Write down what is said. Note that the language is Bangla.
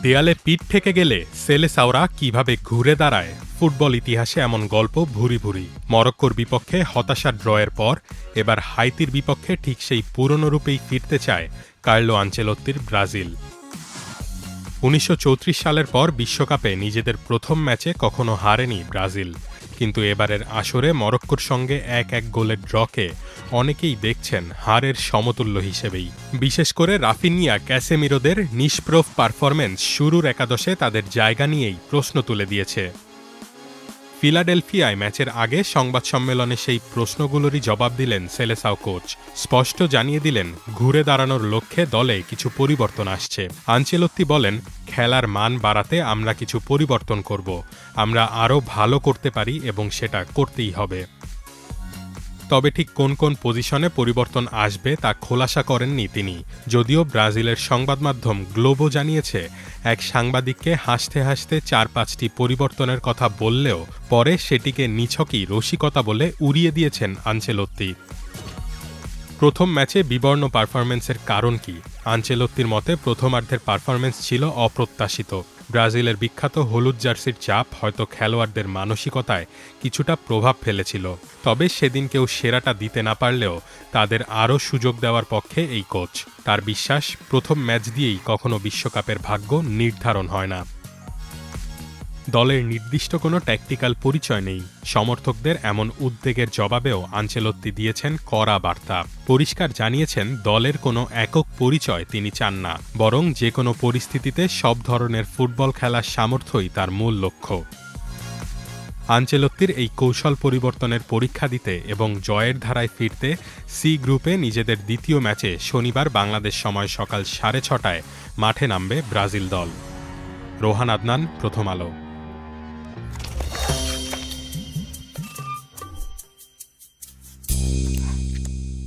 দেয়ালে পিঠ ঠেকে গেলে সেলেসাওরা কিভাবে ঘুরে দাঁড়ায়, ফুটবল ইতিহাসে এমন গল্প ভুরি ভুরি। মরক্কোর বিপক্ষে হতাশার ড্রয়ের পর এবার হাইতির বিপক্ষে ঠিক সেই পুরনো রূপেই ফিরতে চায় কার্লো আনচেলত্তির ব্রাজিল। ১৯৩৪ সালের পর বিশ্বকাপে নিজেদের প্রথম ম্যাচে কখনো হারেনি ব্রাজিল, কিন্তু এবারের আসরে মরক্কোর সঙ্গে ১-১ গোলের ড্রকে অনেকেই দেখছেন হারের সমতুল্য হিসেবেই। বিশেষ করে রাফিনিয়া, ক্যাসেমিরোদের নিষ্প্রভ পারফরম্যান্স শুরুর একাদশে তাদের জায়গা নিয়েই প্রশ্ন তুলে দিয়েছে। ফিলাডেলফিয়ায় ম্যাচের আগে সংবাদ সম্মেলনে সেই প্রশ্নগুলোরই জবাব দিলেন সেলেসাও কোচ। স্পষ্ট জানিয়ে দিলেন ঘুরে দাঁড়ানোর লক্ষ্যে দলে কিছু পরিবর্তন আসছে। আনচেলত্তি বলেন, খেলার মান বাড়াতে আমরা কিছু পরিবর্তন করব, আমরা আরও ভালো করতে পারি এবং সেটা করতেই হবে। তবে ঠিক কোন কোন পজিশনে পরিবর্তন আসবে তা খোলাসা করেননি তিনি। যদিও ব্রাজিলের সংবাদ মাধ্যম গ্লোবো জানিয়েছে, এক সাংবাদিককে হাসতে হাসতে ৪-৫টি পরিবর্তনের কথা বললেও পরে সেটিকে নিছকই রসিকতা বলে উড়িয়ে দিয়েছেন আনচেলত্তি। প্রথম ম্যাচে বিবর্ণ পারফরম্যান্সের কারণ কি? আনচেলত্তির মতে প্রথমার্ধের পারফরম্যান্স ছিল অপ্রত্যাশিত। ব্রাজিলের বিখ্যাত হলুদ জার্সির চাপ হয়তো খেলোয়াড়দের মানসিকতায় কিছুটা প্রভাব ফেলেছিল। তবে সেদিন কেউ সেরাটা দিতে না পারলেও তাদের আরও সুযোগ দেওয়ার পক্ষে এই কোচ। তার বিশ্বাস, প্রথম ম্যাচ দিয়েই কখনো বিশ্বকাপের ভাগ্য নির্ধারণ হয় না। দলের নির্দিষ্ট কোনো ট্যাকটিক্যাল পরিচয় নেই। সমর্থকদের এমন উদ্বেগের জবাবেও আনচেলত্তি দিয়েছেন কড়া বার্তা। পরিষ্কার জানিয়েছেন দলের কোনো একক পরিচয় তিনি চান না, বরং যে কোনো পরিস্থিতিতে সব ধরনের ফুটবল খেলার সামর্থ্যই তার মূল লক্ষ্য। আনচেলত্তির এই কৌশল পরিবর্তনের পরীক্ষা দিতে এবং জয়ের ধারায় ফিরতে সি গ্রুপে নিজেদের দ্বিতীয় ম্যাচে শনিবার বাংলাদেশ সময় সকাল 6:30টায় মাঠে নামবে ব্রাজিল দল। রোহান আদনান, প্রথম আলো।